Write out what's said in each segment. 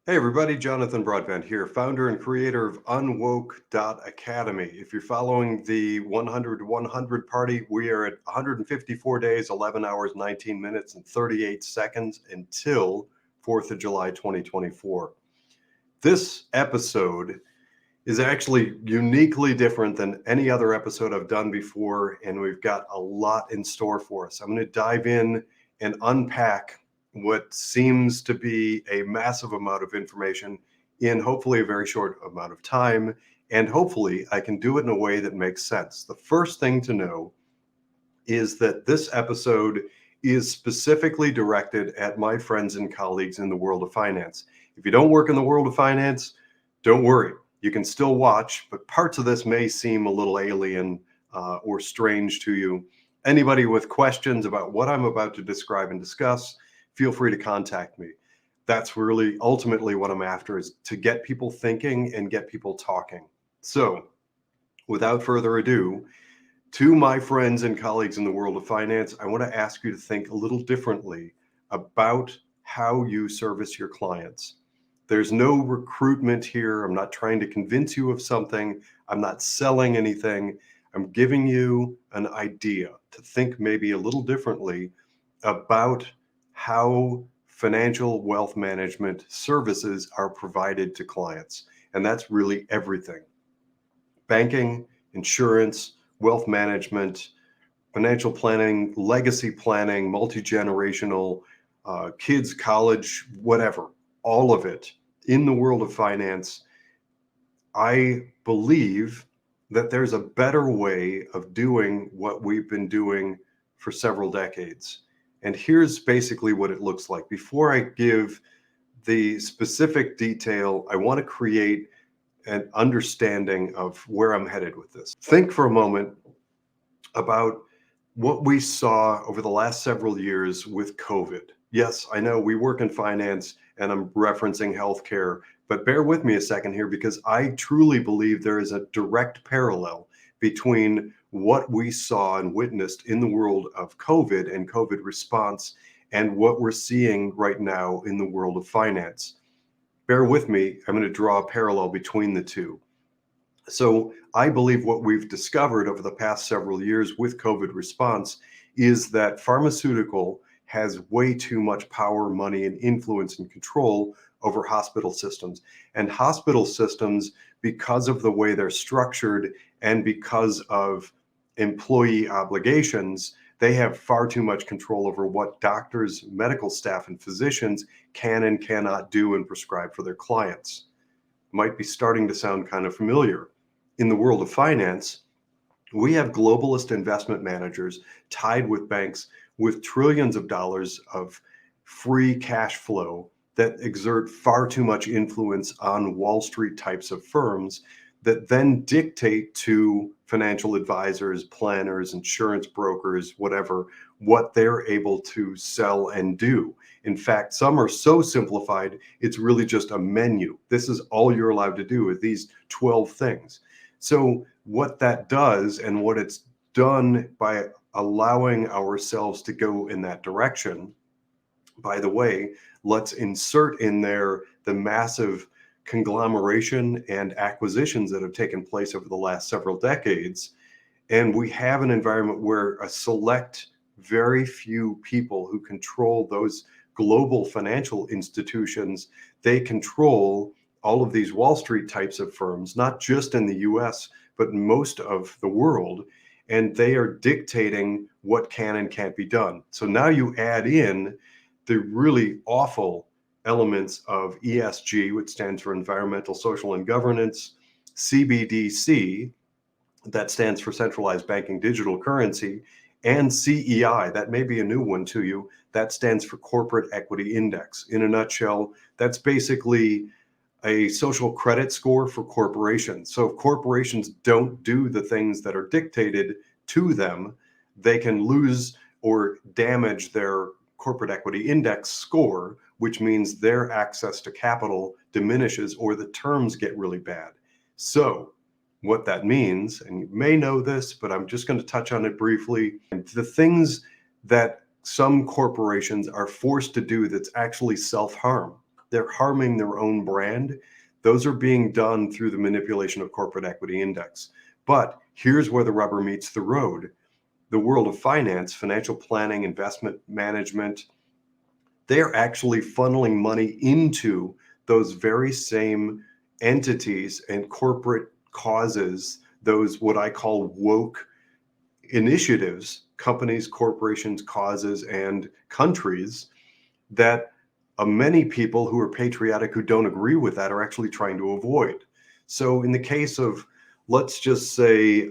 Hey everybody, Jonathan Broadbent here, founder and creator of UnWoke.academy. If you're following the 100 to 100 party, we are at 154 days, 11 hours, 19 minutes, and 38 seconds until 4th of July 2024. This episode is actually uniquely different than any other episode I've done before, and we've got a lot in store for us. I'm going to dive in and unpack what seems to be a massive amount of information in hopefully a very short amount of time, and hopefully I can do it in a way that makes sense. The first thing to know is that this episode is specifically directed at my friends and colleagues in the world of finance. If you don't work in the world of finance, don't worry. You can still watch, but parts of this may seem a little alien or strange to you. Anybody with questions about what I'm about to describe and discuss, feel free to contact me. That's really ultimately what I'm after, is to get people thinking and get people talking. So, without further ado, to my friends and colleagues in the world of finance, I want to ask you to think a little differently about how you service your clients. There's no recruitment here. I'm not trying to convince you of something. I'm not selling anything. I'm giving you an idea to think maybe a little differently about how financial wealth management services are provided to clients. And that's really everything: banking, insurance, wealth management, financial planning, legacy planning, multi-generational, kids, college, whatever, all of it in the world of finance. I believe that there's a better way of doing what we've been doing for several decades. And here's basically what it looks like. Before I give the specific detail, I want to create an understanding of where I'm headed with this. Think for a moment about what we saw over the last several years with COVID. Yes, I know we work in finance and I'm referencing healthcare, but bear with me a second here, because I truly believe there is a direct parallel between what we saw and witnessed in the world of COVID and COVID response and what we're seeing right now in the world of finance. Bear with me, I'm going to draw a parallel between the two. So I believe what we've discovered over the past several years with COVID response is that pharmaceutical has way too much power, money, and influence and control over hospital systems. And hospital systems, because of the way they're structured and because of employee obligations, they have far too much control over what doctors, medical staff, and physicians can and cannot do and prescribe for their clients. Might be starting to sound kind of familiar. In the world of finance, we have globalist investment managers tied with banks with trillions of dollars of free cash flow that exert far too much influence on Wall Street types of firms that then dictate to financial advisors, planners, insurance brokers, whatever, what they're able to sell and do. In fact, some are so simplified, it's really just a menu. This is all you're allowed to do with these 12 things. So what that does, and what it's done by allowing ourselves to go in that direction, by the way, let's insert in there the massive conglomeration and acquisitions that have taken place over the last several decades. And we have an environment where a select, very few people who control those global financial institutions, they control all of these Wall Street types of firms, not just in the US, but most of the world. And they are dictating what can and can't be done. So now you add in the really awful elements of ESG, which stands for environmental, social, and governance, CBDC, that stands for centralized banking digital currency, and CEI, that may be a new one to you, that stands for corporate equity index. In a nutshell, that's basically a social credit score for corporations. So if corporations don't do the things that are dictated to them, they can lose or damage their corporate equity index score, which means their access to capital diminishes or the terms get really bad. So what that means, and you may know this, but I'm just going to touch on it briefly, the things that some corporations are forced to do that's actually self-harm. They're harming their own brand. Those are being done through the manipulation of corporate equity index. But here's where the rubber meets the road. The world of finance, financial planning, investment management, they're actually funneling money into those very same entities and corporate causes, those what I call woke initiatives, companies, corporations, causes, and countries that many people who are patriotic who don't agree with that are actually trying to avoid. So, in the case of, let's just say,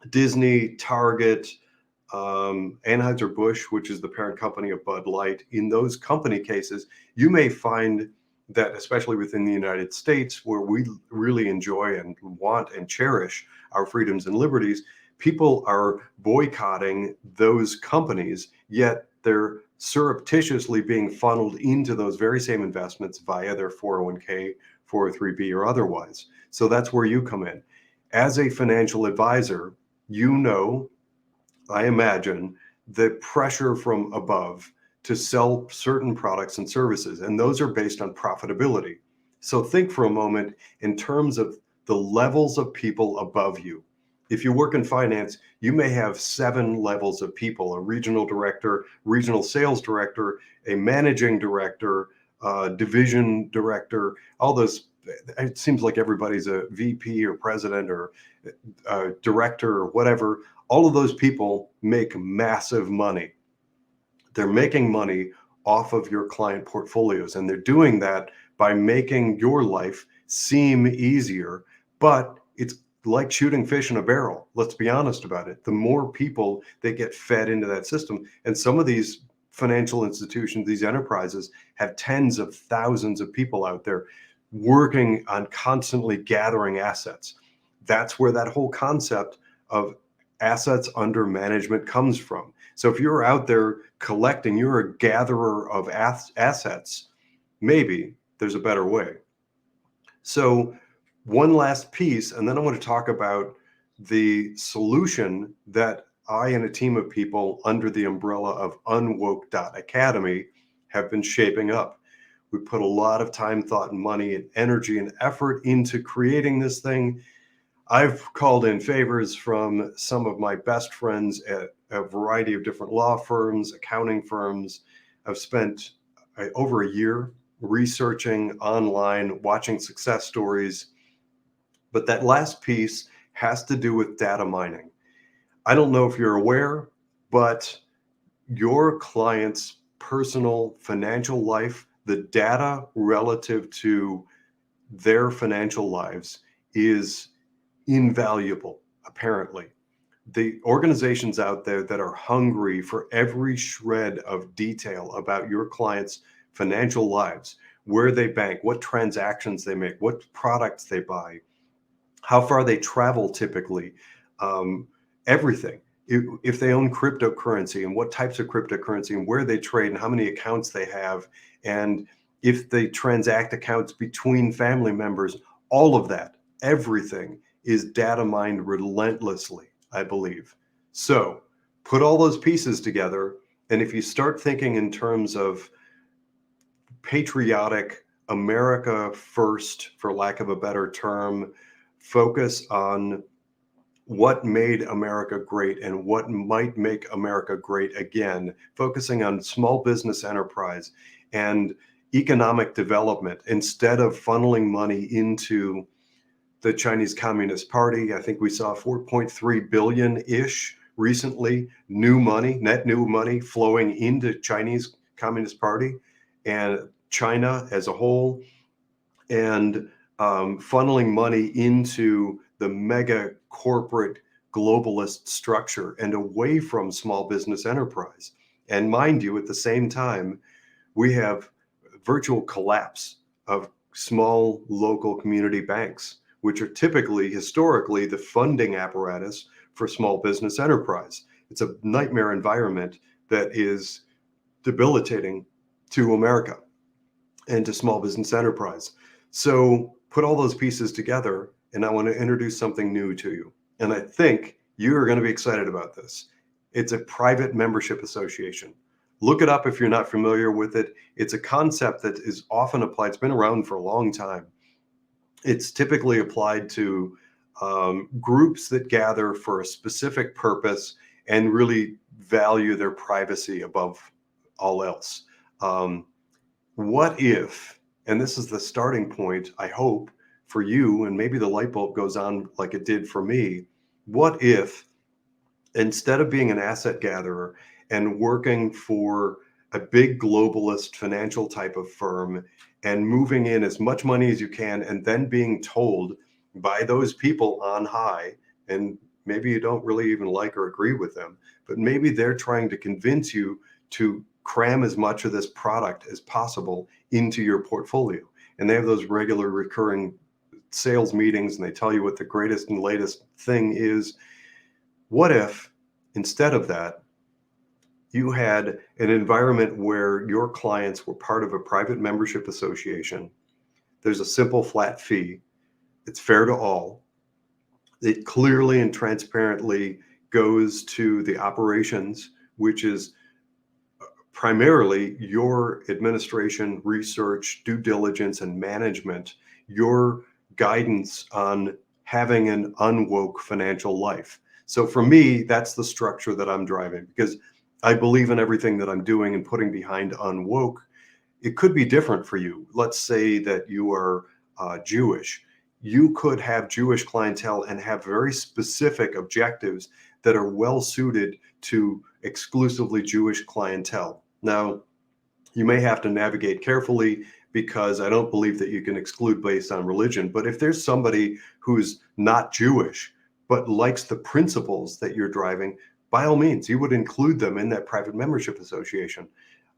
Disney, Target, Anheuser-Busch, which is the parent company of Bud Light, in those company cases, you may find that, especially within the United States, where we really enjoy and want and cherish our freedoms and liberties, people are boycotting those companies, yet they're surreptitiously being funneled into those very same investments via their 401k, 403b, or otherwise. So that's where you come in. As a financial advisor, you know, I imagine, the pressure from above to sell certain products and services, and those are based on profitability. So think for a moment in terms of the levels of people above you. If you work in finance, you may have 7 levels of people: a regional director, regional sales director, a managing director, division director, all those. It seems like everybody's a VP or president or director or whatever. All of those people make massive money. They're making money off of your client portfolios, and they're doing that by making your life seem easier. But it's like shooting fish in a barrel. Let's be honest about it. The more people that get fed into that system, and some of these financial institutions, these enterprises, have tens of thousands of people out there working on constantly gathering assets. That's where that whole concept of assets under management comes from. So if you're out there collecting, you're a gatherer of assets. Maybe there's a better way. So one last piece, and then I want to talk about the solution that I and a team of people under the umbrella of UnWoke.academy have been shaping up. We put a lot of time, thought, and money and energy and effort into creating this thing. I've called in favors from some of my best friends at a variety of different law firms, accounting firms. I've spent over a year researching online, watching success stories. But that last piece has to do with data mining. I don't know if you're aware, but your client's personal financial life, the data relative to their financial lives, is invaluable, apparently. The organizations out there that are hungry for every shred of detail about your clients' financial lives, where they bank, what transactions they make, what products they buy, how far they travel typically, everything. If they own cryptocurrency and what types of cryptocurrency and where they trade and how many accounts they have, and if they transact accounts between family members, all of that, everything is data mined relentlessly, I believe. So put all those pieces together. And if you start thinking in terms of patriotic America first, for lack of a better term, focus on what made America great and what might make America great again, focusing on small business enterprise and economic development instead of funneling money into the Chinese Communist Party. I think we saw 4.3 billion-ish recently, new money, net new money flowing into Chinese Communist Party and China as a whole, and funneling money into the mega corporate globalist structure and away from small business enterprise. And mind you, at the same time, we have virtual collapse of small local community banks, which are typically, historically, the funding apparatus for small business enterprise. It's a nightmare environment that is debilitating to America and to small business enterprise. So put all those pieces together, and I want to introduce something new to you. And I think you are going to be excited about this. It's a private membership association. Look it up if you're not familiar with it. It's a concept that is often applied. It's been around for a long time. It's typically applied to groups that gather for a specific purpose and really value their privacy above all else. Um, what if, and this is the starting point, I hope, for you, and maybe the light bulb goes on like it did for me. What if instead of being an asset gatherer and working for a big globalist financial type of firm and moving in as much money as you can and then being told by those people on high, and maybe you don't really even like or agree with them, but maybe they're trying to convince you to cram as much of this product as possible into your portfolio, and they have those regular recurring sales meetings and they tell you what the greatest and latest thing is. What if instead of that, you had an environment where your clients were part of a private membership association? There's a simple flat fee. It's fair to all. It clearly and transparently goes to the operations, which is primarily your administration, research, due diligence, and management, your guidance on having an unwoke financial life. So for me, that's the structure that I'm driving because I believe in everything that I'm doing and putting behind unwoke. It could be different for you. Let's say that you are Jewish. You could have Jewish clientele and have very specific objectives that are well suited to exclusively Jewish clientele. Now, you may have to navigate carefully because I don't believe that you can exclude based on religion. But if there's somebody who's not Jewish, but likes the principles that you're driving, by all means, you would include them in that private membership association.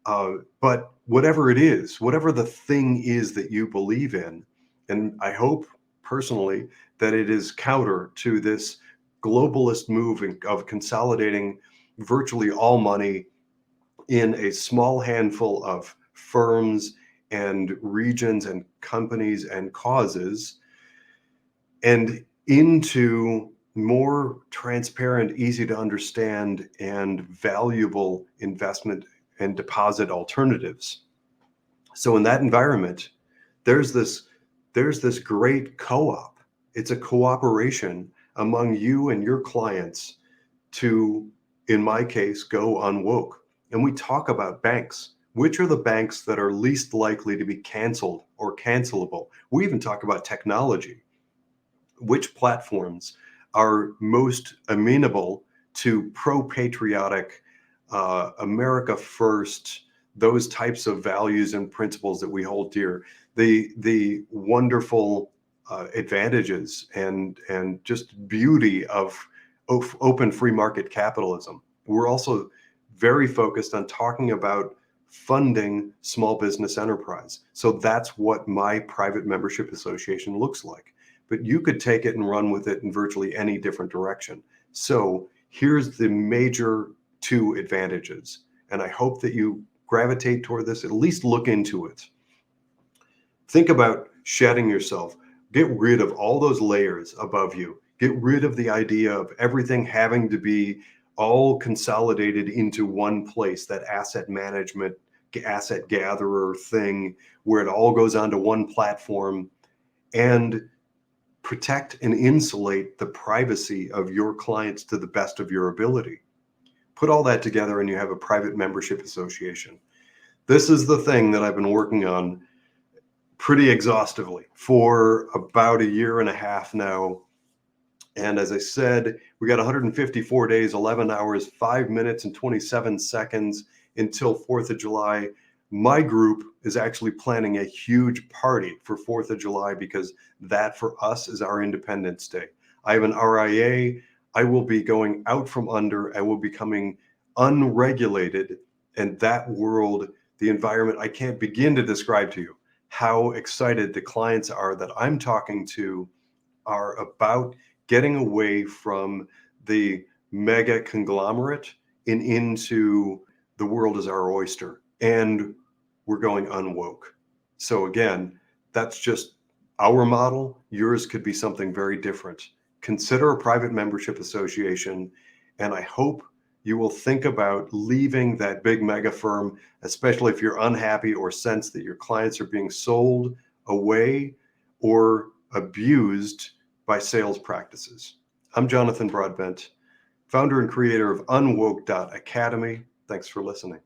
But whatever it is, whatever the thing is that you believe in, and I hope personally that it is counter to this globalist move of consolidating virtually all money in a small handful of firms and regions and companies and causes, and into more transparent, easy to understand, and valuable investment and deposit alternatives. So in that environment, there's this great co-op. It's a cooperation among you and your clients to, in my case, go unwoke. And we talk about banks. Which are the banks that are least likely to be canceled or cancelable? We even talk about technology. Which platforms are most amenable to pro-patriotic, America first, those types of values and principles that we hold dear, the wonderful advantages and just beauty of open free market capitalism. We're also very focused on talking about funding small business enterprise. So that's what my private membership association looks like. But you could take it and run with it in virtually any different direction. So here's the major two advantages. And I hope that you gravitate toward this, at least look into it. Think about shedding yourself. Get rid of all those layers above you. Get rid of the idea of everything having to be all consolidated into one place, that asset management, asset gatherer thing, where it all goes onto one platform, and protect and insulate the privacy of your clients to the best of your ability. Put all that together and you have a private membership association. This is the thing that I've been working on pretty exhaustively for about a year and a half now. And as I said, we got 154 days, 11 hours, 5 minutes, and 27 seconds until 4th of July. My group is actually planning a huge party for 4th of July because that for us is our Independence Day. I have an RIA. I will be going out from under. I will be becoming unregulated. And that world, the environment, I can't begin to describe to you how excited the clients are that I'm talking to are about getting away from the mega conglomerate and into the world as our oyster. And we're going unwoke. So again, that's just our model. Yours could be something very different. Consider a private membership association. And I hope you will think about leaving that big mega firm, especially if you're unhappy or sense that your clients are being sold away or abused by sales practices. I'm Jonathan Broadbent, founder and creator of UnWoke.academy. Thanks for listening.